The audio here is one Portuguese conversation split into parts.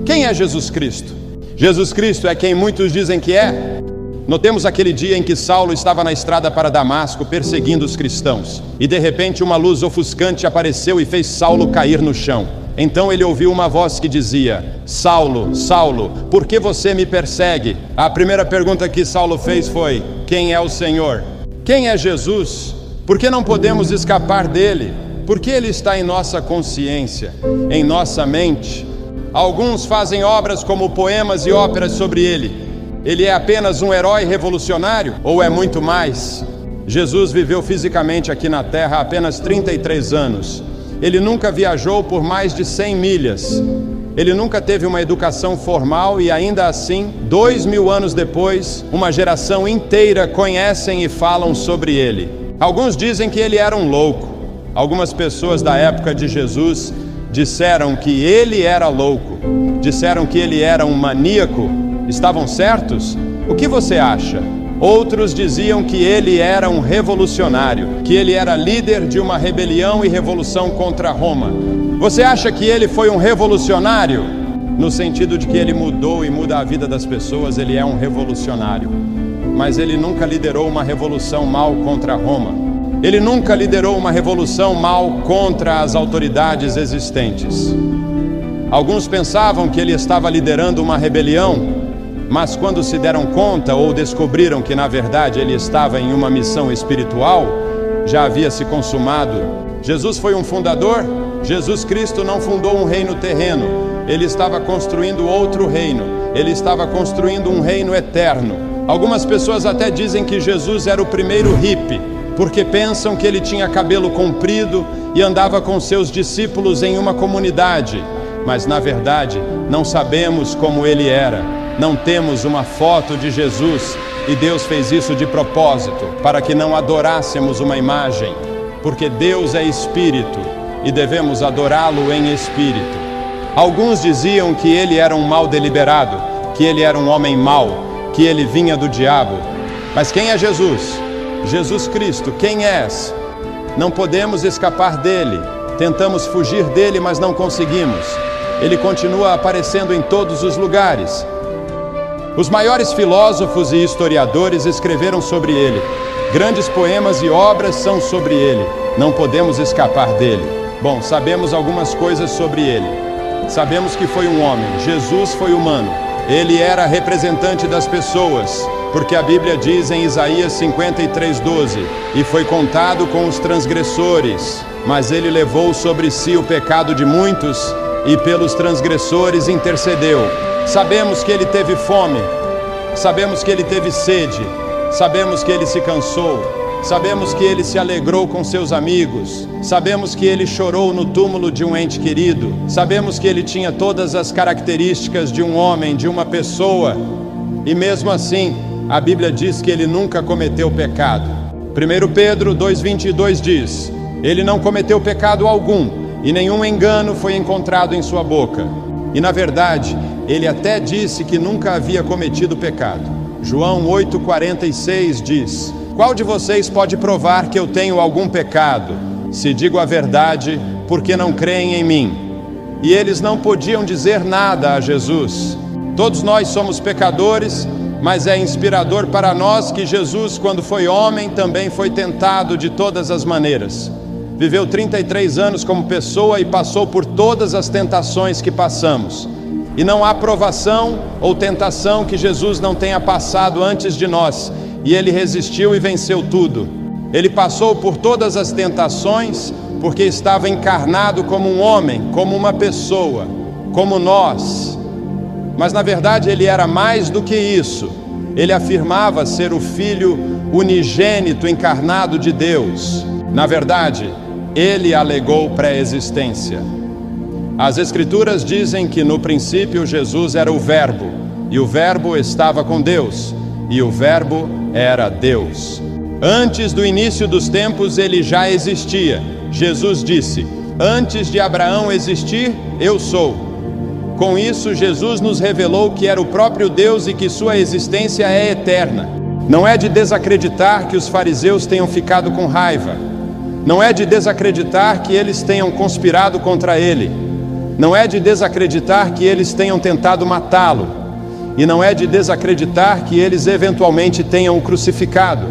Quem é Jesus Cristo? Jesus Cristo é quem muitos dizem que é? Notemos aquele dia em que Saulo estava na estrada para Damasco perseguindo os cristãos. E de repente uma luz ofuscante apareceu e fez Saulo cair no chão. Então ele ouviu uma voz que dizia: Saulo, Saulo, por que você me persegue? A primeira pergunta que Saulo fez foi: quem é o Senhor? Quem é Jesus? Por que não podemos escapar dele? Por que ele está em nossa consciência, em nossa mente? Alguns fazem obras como poemas e óperas sobre ele. Ele é apenas um herói revolucionário ou é muito mais? Jesus viveu fisicamente aqui na Terra há apenas 33 anos. Ele nunca viajou por mais de 100 milhas. Ele nunca teve uma educação formal e ainda assim, 2000 anos depois, uma geração inteira conhecem e falam sobre ele. Alguns dizem que ele era um louco. Algumas pessoas da época de Jesus disseram que ele era louco. Disseram que ele era um maníaco. Estavam certos? O que você acha? Outros diziam que ele era um revolucionário, que ele era líder de uma rebelião e revolução contra Roma. Você acha que ele foi um revolucionário? No sentido de que ele mudou e muda a vida das pessoas, ele é um revolucionário. Mas ele nunca liderou uma revolução mal contra Roma. Ele nunca liderou uma revolução mal contra as autoridades existentes. Alguns pensavam que ele estava liderando uma rebelião, mas quando se deram conta ou descobriram que na verdade ele estava em uma missão espiritual, já havia se consumado. Jesus foi um fundador? Jesus Cristo não fundou um reino terreno. Ele estava construindo outro reino. Ele estava construindo um reino eterno. Algumas pessoas até dizem que Jesus era o primeiro hippie, porque pensam que ele tinha cabelo comprido e andava com seus discípulos em uma comunidade. Mas na verdade não sabemos como ele era. Não temos uma foto de Jesus e Deus fez isso de propósito, para que não adorássemos uma imagem, porque Deus é espírito e devemos adorá-lo em espírito. Alguns diziam que ele era um mal deliberado, que ele era um homem mau, que ele vinha do diabo. Mas quem é Jesus? Jesus Cristo, quem és? Não podemos escapar dele. Tentamos fugir dele, mas não conseguimos. Ele continua aparecendo em todos os lugares. Os maiores filósofos e historiadores escreveram sobre ele. Grandes poemas e obras são sobre ele. Não podemos escapar dele. Bom, sabemos algumas coisas sobre ele. Sabemos que foi um homem. Jesus foi humano. Ele era representante das pessoas, porque a Bíblia diz em Isaías 53:12: e foi contado com os transgressores, mas ele levou sobre si o pecado de muitos e pelos transgressores intercedeu. Sabemos que ele teve fome, sabemos que ele teve sede, sabemos que ele se cansou, sabemos que ele se alegrou com seus amigos, sabemos que ele chorou no túmulo de um ente querido, sabemos que ele tinha todas as características de um homem, de uma pessoa, e mesmo assim, a Bíblia diz que ele nunca cometeu pecado. 1 Pedro 2:22 diz: ele não cometeu pecado algum, e nenhum engano foi encontrado em sua boca. E na verdade, ele até disse que nunca havia cometido pecado. João 8:46 diz: qual de vocês pode provar que eu tenho algum pecado? Se digo a verdade, porque não creem em mim. E eles não podiam dizer nada a Jesus. Todos nós somos pecadores, mas é inspirador para nós que Jesus, quando foi homem, também foi tentado de todas as maneiras. Viveu 33 anos como pessoa e passou por todas as tentações que passamos. E não há provação ou tentação que Jesus não tenha passado antes de nós. E ele resistiu e venceu tudo. Ele passou por todas as tentações porque estava encarnado como um homem, como uma pessoa, como nós. Mas na verdade ele era mais do que isso. Ele afirmava ser o Filho unigênito encarnado de Deus. Na verdade, ele alegou pré-existência. As Escrituras dizem que no princípio Jesus era o Verbo, e o Verbo estava com Deus, e o Verbo era Deus. Antes do início dos tempos ele já existia. Jesus disse: antes de Abraão existir, eu sou. Com isso, Jesus nos revelou que era o próprio Deus e que sua existência é eterna. Não é de desacreditar que os fariseus tenham ficado com raiva. Não é de desacreditar que eles tenham conspirado contra ele. Não é de desacreditar que eles tenham tentado matá-lo, e não é de desacreditar que eles eventualmente tenham o crucificado,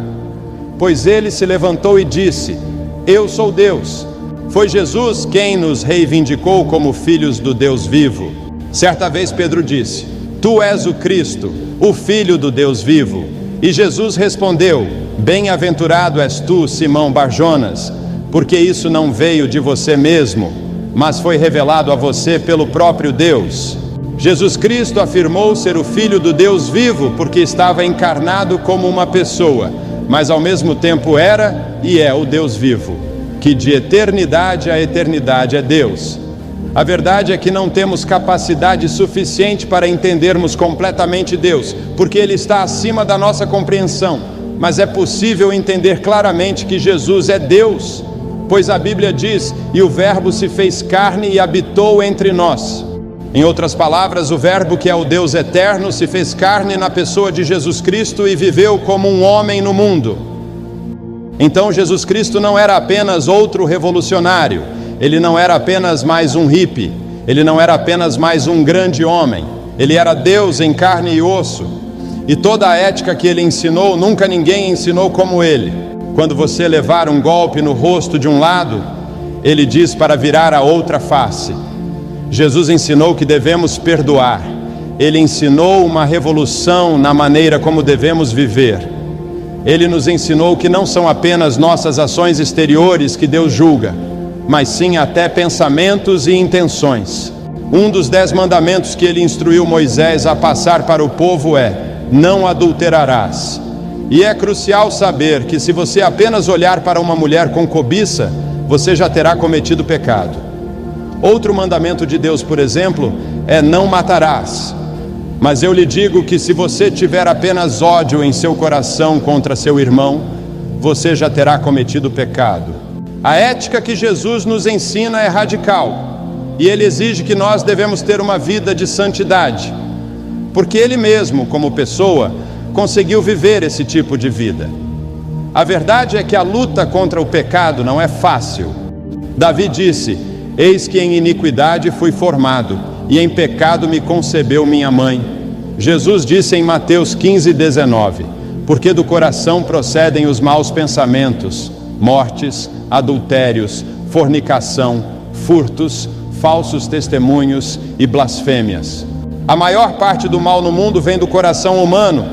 pois ele se levantou e disse: eu sou Deus. Foi Jesus quem nos reivindicou como filhos do Deus vivo. Certa vez Pedro disse: tu és o Cristo, o Filho do Deus vivo. E Jesus respondeu: bem-aventurado és tu, Simão Barjonas, porque isso não veio de você mesmo, mas foi revelado a você pelo próprio Deus. Jesus Cristo afirmou ser o Filho do Deus vivo porque estava encarnado como uma pessoa, mas ao mesmo tempo era e é o Deus vivo, que de eternidade a eternidade é Deus. A verdade é que não temos capacidade suficiente para entendermos completamente Deus, porque Ele está acima da nossa compreensão, mas é possível entender claramente que Jesus é Deus, pois a Bíblia diz: e o Verbo se fez carne e habitou entre nós. Em outras palavras, o Verbo, que é o Deus eterno, se fez carne na pessoa de Jesus Cristo e viveu como um homem no mundo. Então Jesus Cristo não era apenas outro revolucionário, ele não era apenas mais um hippie, ele não era apenas mais um grande homem, ele era Deus em carne e osso. E toda a ética que ele ensinou, nunca ninguém ensinou como ele. Quando você levar um golpe no rosto de um lado, ele diz para virar a outra face. Jesus ensinou que devemos perdoar. Ele ensinou uma revolução na maneira como devemos viver. Ele nos ensinou que não são apenas nossas ações exteriores que Deus julga, mas sim até pensamentos e intenções. Um dos 10 mandamentos que ele instruiu Moisés a passar para o povo é: não adulterarás. E é crucial saber que se você apenas olhar para uma mulher com cobiça, você já terá cometido pecado. Outro mandamento de Deus, por exemplo, é: não matarás. Mas eu lhe digo que se você tiver apenas ódio em seu coração contra seu irmão, você já terá cometido pecado. A ética que Jesus nos ensina é radical, e Ele exige que nós devemos ter uma vida de santidade, porque Ele mesmo, como pessoa, conseguiu viver esse tipo de vida. A verdade é que a luta contra o pecado não é fácil. Davi disse: eis que em iniquidade fui formado, e em pecado me concebeu minha mãe. Jesus disse em Mateus 15:19: porque do coração procedem os maus pensamentos, mortes, adultérios, fornicação, furtos, falsos testemunhos e blasfêmias. A maior parte do mal no mundo vem do coração humano,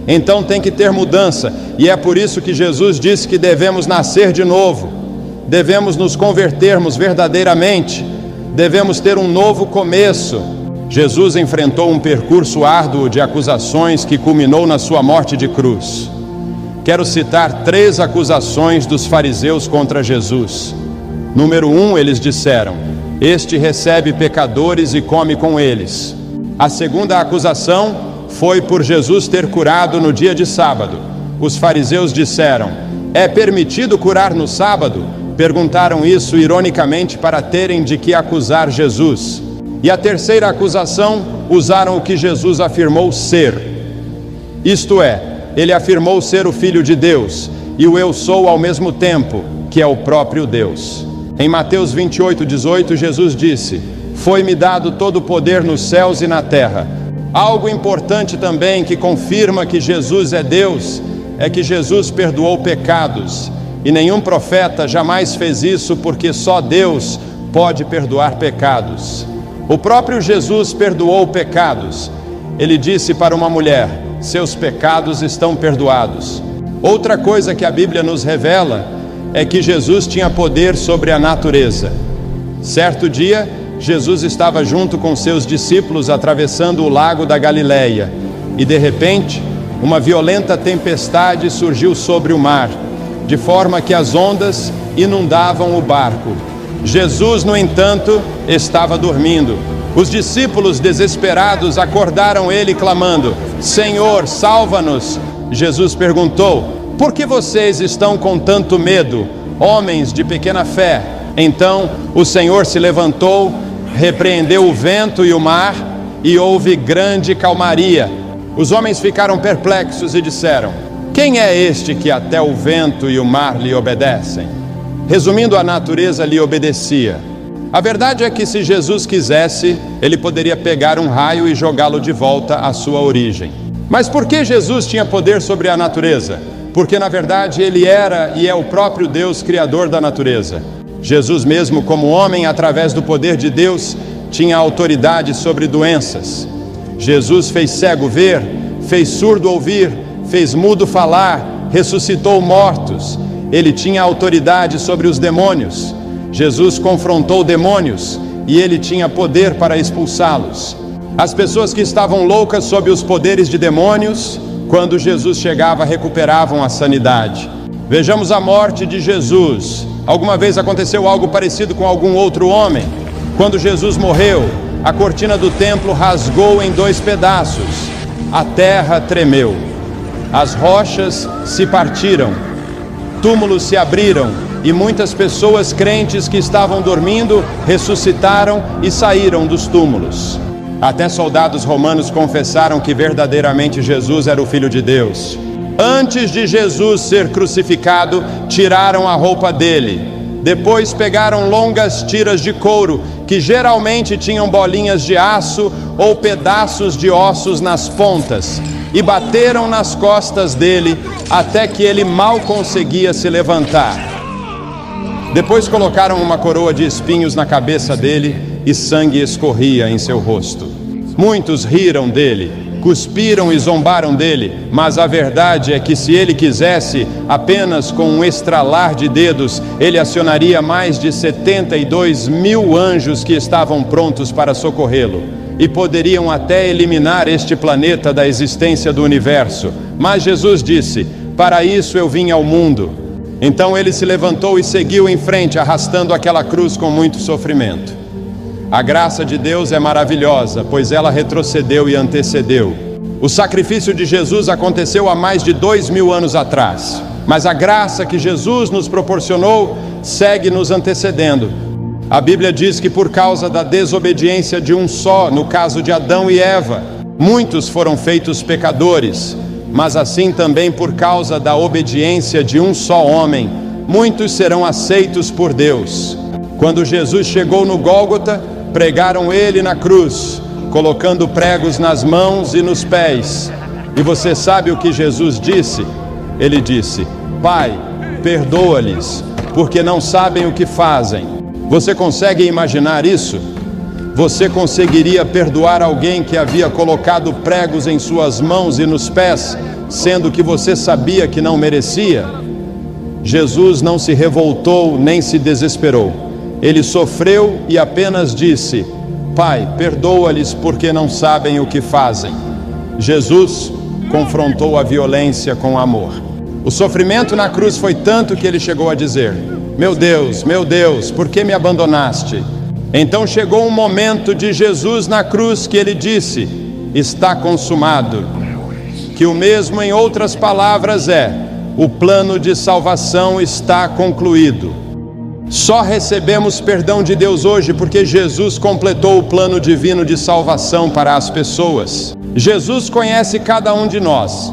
então tem que ter mudança, e é por isso que Jesus disse que devemos nascer de novo, devemos nos convertermos verdadeiramente, devemos ter um novo começo. Jesus enfrentou um percurso árduo de acusações que culminou na sua morte de cruz. Quero citar 3 acusações dos fariseus contra Jesus. Número 1, eles disseram: este recebe pecadores e come com eles. A segunda acusação foi por Jesus ter curado no dia de sábado. Os fariseus disseram: é permitido curar no sábado? Perguntaram isso ironicamente para terem de que acusar Jesus. E a terceira acusação, usaram o que Jesus afirmou ser. Isto é, ele afirmou ser o Filho de Deus e o eu sou ao mesmo tempo, que é o próprio Deus. Em Mateus 28:18, Jesus disse: foi-me dado todo o poder nos céus e na terra. Algo importante também que confirma que Jesus é Deus é que Jesus perdoou pecados, e nenhum profeta jamais fez isso, porque só Deus pode perdoar pecados. O próprio Jesus perdoou pecados. Ele disse para uma mulher: seus pecados estão perdoados. Outra coisa que a Bíblia nos revela é que Jesus tinha poder sobre a natureza. Certo dia, Jesus estava junto com seus discípulos atravessando o lago da Galileia, e de repente, uma violenta tempestade surgiu sobre o mar, de forma que as ondas inundavam o barco. Jesus, no entanto, estava dormindo. Os discípulos, desesperados, acordaram ele clamando: Senhor, salva-nos! Jesus perguntou: por que vocês estão com tanto medo, homens de pequena fé? Então o Senhor se levantou, repreendeu o vento e o mar, e houve grande calmaria. Os homens ficaram perplexos e disseram: quem é este que até o vento e o mar lhe obedecem? Resumindo, a natureza lhe obedecia. A verdade é que se Jesus quisesse, ele poderia pegar um raio e jogá-lo de volta à sua origem. Mas por que Jesus tinha poder sobre a natureza? Porque na verdade ele era e é o próprio Deus criador da natureza. Jesus mesmo, como homem, através do poder de Deus, tinha autoridade sobre doenças. Jesus fez cego ver, fez surdo ouvir, fez mudo falar, ressuscitou mortos. Ele tinha autoridade sobre os demônios. Jesus confrontou demônios e ele tinha poder para expulsá-los. As pessoas que estavam loucas sob os poderes de demônios, quando Jesus chegava, recuperavam a sanidade. Vejamos a morte de Jesus. Alguma vez aconteceu algo parecido com algum outro homem? Quando Jesus morreu, a cortina do templo rasgou em 2 pedaços. A terra tremeu. As rochas se partiram. Túmulos se abriram e muitas pessoas crentes que estavam dormindo ressuscitaram e saíram dos túmulos. Até soldados romanos confessaram que verdadeiramente Jesus era o Filho de Deus. Antes de Jesus ser crucificado, tiraram a roupa dele. Depois pegaram longas tiras de couro, que geralmente tinham bolinhas de aço ou pedaços de ossos nas pontas, e bateram nas costas dele até que ele mal conseguia se levantar. Depois colocaram uma coroa de espinhos na cabeça dele e sangue escorria em seu rosto. Muitos riram dele, cuspiram e zombaram dele, mas a verdade é que se ele quisesse, apenas com um estralar de dedos, ele acionaria mais de 72 mil anjos que estavam prontos para socorrê-lo, e poderiam até eliminar este planeta da existência do universo. Mas Jesus disse: para isso eu vim ao mundo. Então ele se levantou e seguiu em frente, arrastando aquela cruz com muito sofrimento. A graça de Deus é maravilhosa, pois ela retrocedeu e antecedeu. O sacrifício de Jesus aconteceu há mais de 2000 anos atrás, mas a graça que Jesus nos proporcionou segue nos antecedendo. A Bíblia diz que por causa da desobediência de um só, no caso de Adão e Eva, muitos foram feitos pecadores, mas assim também por causa da obediência de um só homem, muitos serão aceitos por Deus. Quando Jesus chegou no Gólgota, pregaram ele na cruz, colocando pregos nas mãos e nos pés. E você sabe o que Jesus disse? Ele disse: Pai, perdoa-lhes, porque não sabem o que fazem. Você consegue imaginar isso? Você conseguiria perdoar alguém que havia colocado pregos em suas mãos e nos pés, sendo que você sabia que não merecia? Jesus não se revoltou nem se desesperou. Ele sofreu e apenas disse: Pai, perdoa-lhes porque não sabem o que fazem. Jesus confrontou a violência com amor. O sofrimento na cruz foi tanto que ele chegou a dizer: meu Deus, por que me abandonaste? Então chegou um momento de Jesus na cruz que ele disse: está consumado. Que o mesmo em outras palavras é: o plano de salvação está concluído. Só recebemos perdão de Deus hoje porque Jesus completou o plano divino de salvação para as pessoas. Jesus conhece cada um de nós.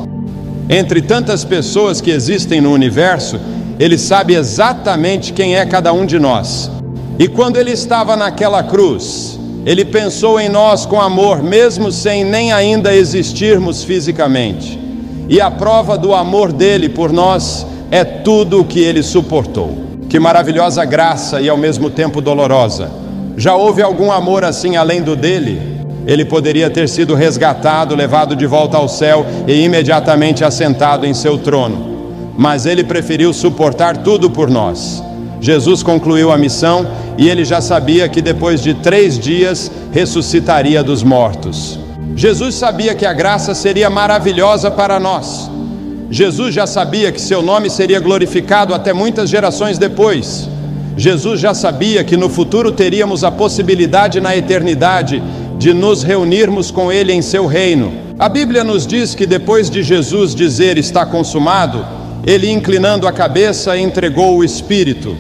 Entre tantas pessoas que existem no universo, Ele sabe exatamente quem é cada um de nós. E quando Ele estava naquela cruz, Ele pensou em nós com amor, mesmo sem nem ainda existirmos fisicamente. E a prova do amor dele por nós é tudo o que Ele suportou. Que maravilhosa graça e ao mesmo tempo dolorosa. Já houve algum amor assim além do dele? Ele poderia ter sido resgatado, levado de volta ao céu e imediatamente assentado em seu trono. Mas ele preferiu suportar tudo por nós. Jesus concluiu a missão e ele já sabia que depois de 3 dias ressuscitaria dos mortos. Jesus sabia que a graça seria maravilhosa para nós. Jesus já sabia que seu nome seria glorificado até muitas gerações depois. Jesus já sabia que no futuro teríamos a possibilidade na eternidade de nos reunirmos com Ele em seu reino. A Bíblia nos diz que depois de Jesus dizer está consumado, Ele, inclinando a cabeça, entregou o Espírito.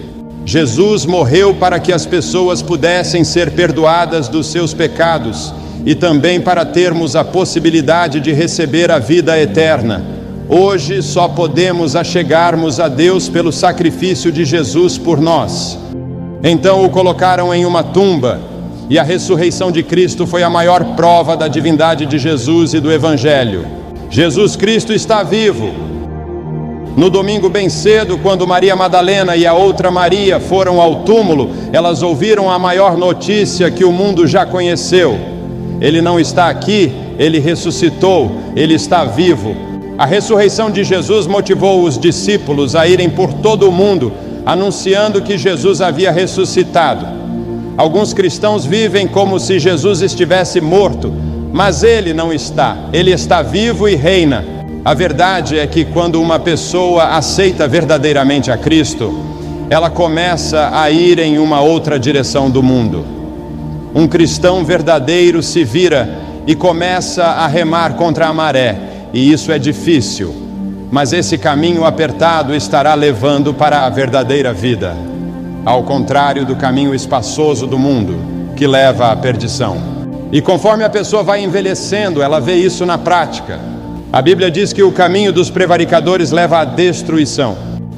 Jesus morreu para que as pessoas pudessem ser perdoadas dos seus pecados e também para termos a possibilidade de receber a vida eterna. Hoje só podemos achegarmos a Deus pelo sacrifício de Jesus por nós. Então o colocaram em uma tumba, e a ressurreição de Cristo foi a maior prova da divindade de Jesus e do Evangelho. Jesus Cristo está vivo. No domingo bem cedo, quando Maria Madalena e a outra Maria foram ao túmulo, elas ouviram a maior notícia que o mundo já conheceu. Ele não está aqui, ele ressuscitou, ele está vivo. A ressurreição de Jesus motivou os discípulos a irem por todo o mundo, anunciando que Jesus havia ressuscitado. Alguns cristãos vivem como se Jesus estivesse morto, mas ele não está, ele está vivo e reina. A verdade é que quando uma pessoa aceita verdadeiramente a Cristo, ela começa a ir em uma outra direção do mundo. Um cristão verdadeiro se vira e começa a remar contra a maré, e isso é difícil, mas esse caminho apertado estará levando para a verdadeira vida, ao contrário do caminho espaçoso do mundo, que leva à perdição. E conforme a pessoa vai envelhecendo, ela vê isso na prática. A Bíblia diz que o caminho dos prevaricadores leva à destruição.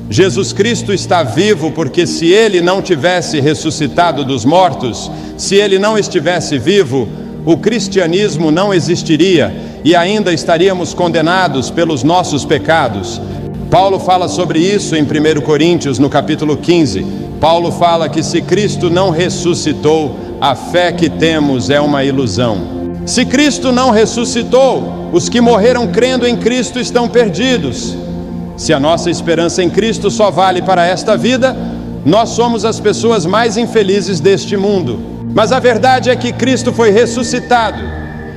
Jesus Cristo está vivo porque se Ele não tivesse ressuscitado dos mortos, se Ele não estivesse vivo, o cristianismo não existiria e ainda estaríamos condenados pelos nossos pecados. Paulo fala sobre isso em 1 Coríntios, no capítulo 15. Paulo fala que se Cristo não ressuscitou, a fé que temos é uma ilusão. Se Cristo não ressuscitou, os que morreram crendo em Cristo estão perdidos. Se a nossa esperança em Cristo só vale para esta vida, nós somos as pessoas mais infelizes deste mundo. Mas a verdade é que Cristo foi ressuscitado,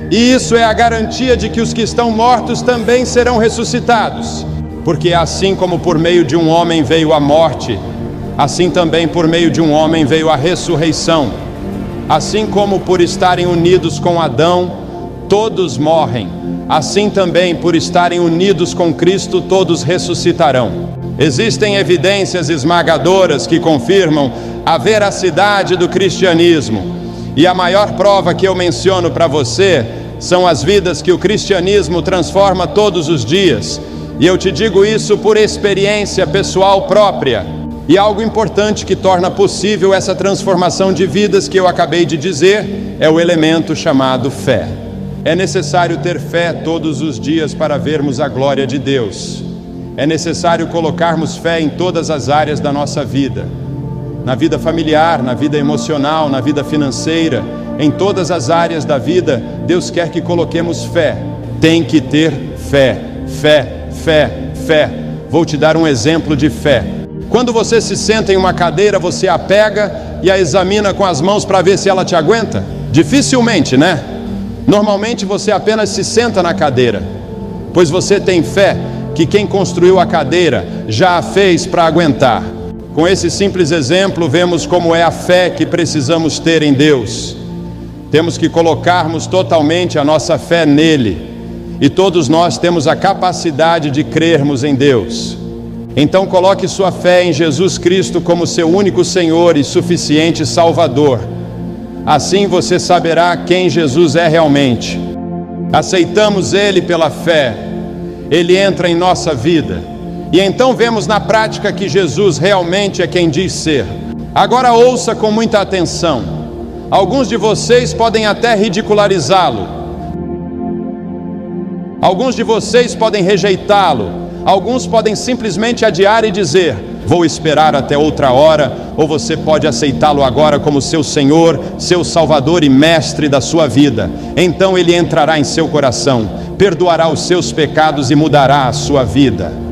e isso é a garantia de que os que estão mortos também serão ressuscitados. Porque assim como por meio de um homem veio a morte, assim também por meio de um homem veio a ressurreição. Assim como por estarem unidos com Adão, todos morrem, assim também por estarem unidos com Cristo, todos ressuscitarão. Existem evidências esmagadoras que confirmam a veracidade do cristianismo. E a maior prova que eu menciono para você são as vidas que o cristianismo transforma todos os dias. E eu te digo isso por experiência pessoal própria. E algo importante que torna possível essa transformação de vidas que eu acabei de dizer é o elemento chamado fé. É necessário ter fé todos os dias para vermos a glória de Deus. É necessário colocarmos fé em todas as áreas da nossa vida. Na vida familiar, na vida emocional, na vida financeira, em todas as áreas da vida, Deus quer que coloquemos fé. Tem que ter fé, fé, fé, fé. Vou te dar um exemplo de fé. Quando você se senta em uma cadeira, você a pega e a examina com as mãos para ver se ela te aguenta? Dificilmente, né? Normalmente você apenas se senta na cadeira, pois você tem fé que quem construiu a cadeira já a fez para aguentar. Com esse simples exemplo, vemos como é a fé que precisamos ter em Deus. Temos que colocarmos totalmente a nossa fé nele, e todos nós temos a capacidade de crermos em Deus. Então coloque sua fé em Jesus Cristo como seu único Senhor e suficiente Salvador. Assim você saberá quem Jesus é realmente. Aceitamos Ele pela fé, Ele entra em nossa vida, e então vemos na prática que Jesus realmente é quem diz ser. Agora ouça com muita atenção. Alguns de vocês podem até ridicularizá-lo. Alguns de vocês podem rejeitá-lo. Alguns podem simplesmente adiar e dizer: vou esperar até outra hora, ou você pode aceitá-lo agora como seu Senhor, seu Salvador e Mestre da sua vida. Então Ele entrará em seu coração, perdoará os seus pecados e mudará a sua vida.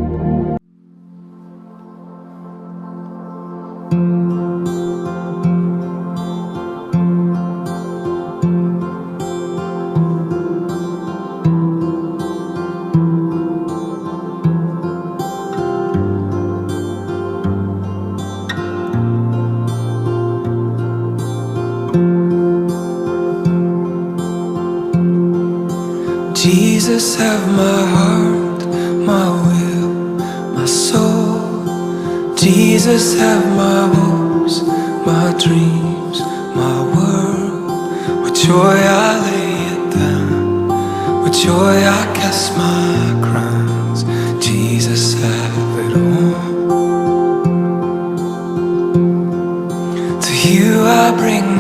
Jesus, have my heart, my will, my soul. Jesus, have my hopes, my dreams, my world. With joy I lay it down, with joy I cast my crowns. Jesus, have it all. To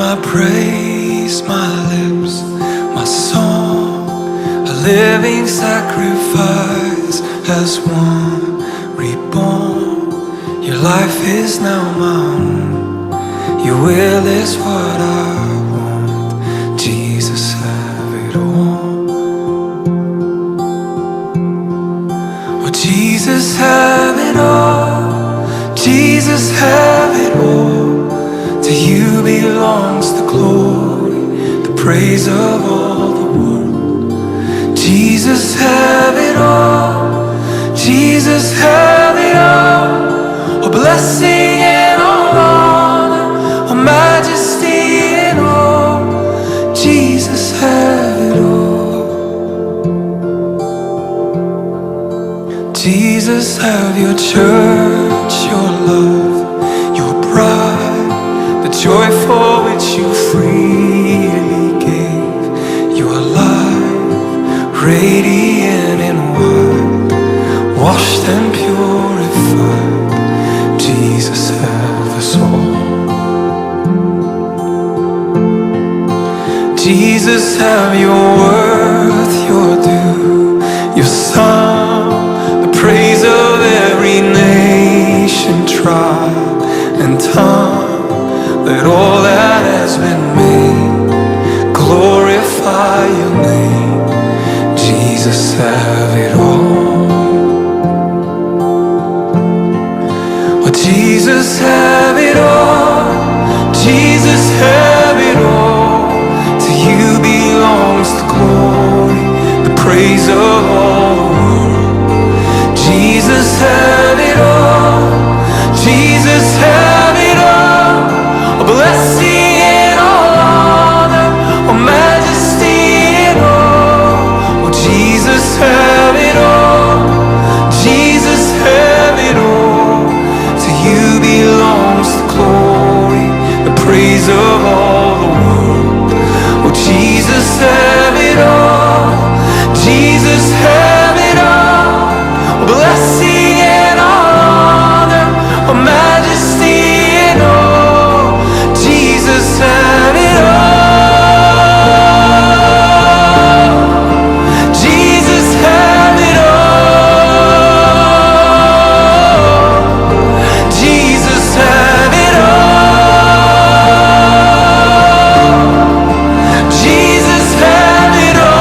my praise, my lips, my song, a living sacrifice as one reborn. Your life is now my own. Your will is what I want. Jesus, have it all. Oh, Jesus, have it all. Jesus, have it all. To you belongs the glory, the praise of all the world. Jesus, have it all. Jesus, have it all. Oh, blessing and all honor, oh, majesty and all. Jesus, have it all. Jesus, have your church, your love, your bride, the joy for which you freely gave. Your life, radiant and white, washed and purified. Jesus, have us all. Jesus, have your worth, your due, your song, the praise of every nation, tribe, and tongue. Let all that has been made glorify your name. Jesus, have it all. Oh, Jesus, have it all. Jesus, have it all. To you belongs the glory, the praise of all the world. Jesus, have it all. Jesus, have it all. A blessing and all honor, oh, majesty and all. Oh, Jesus, have it all. Jesus, have it all. To you belongs the glory, the praise of all the world. Oh, Jesus, have it all. Jesus, have it all. A blessing and all honor, oh, majesty and all. Jesus, have it all. Jesus, have it all. Jesus, have it all. Jesus, have it all.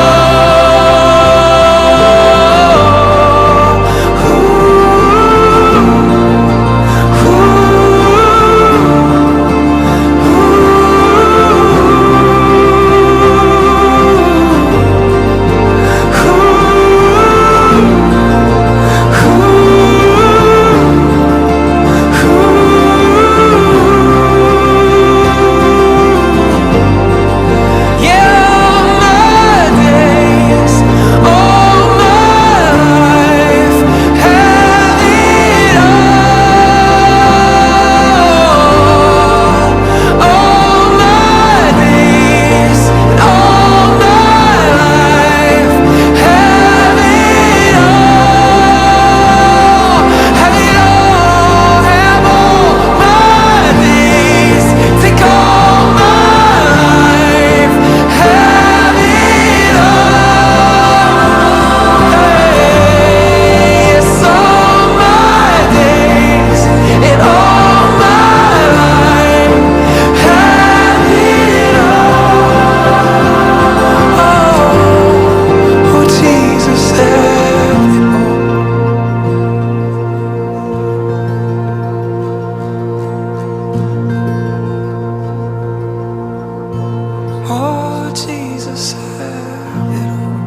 Oh, Jesus, have it all.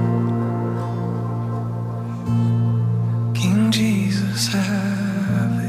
King Jesus, have it all.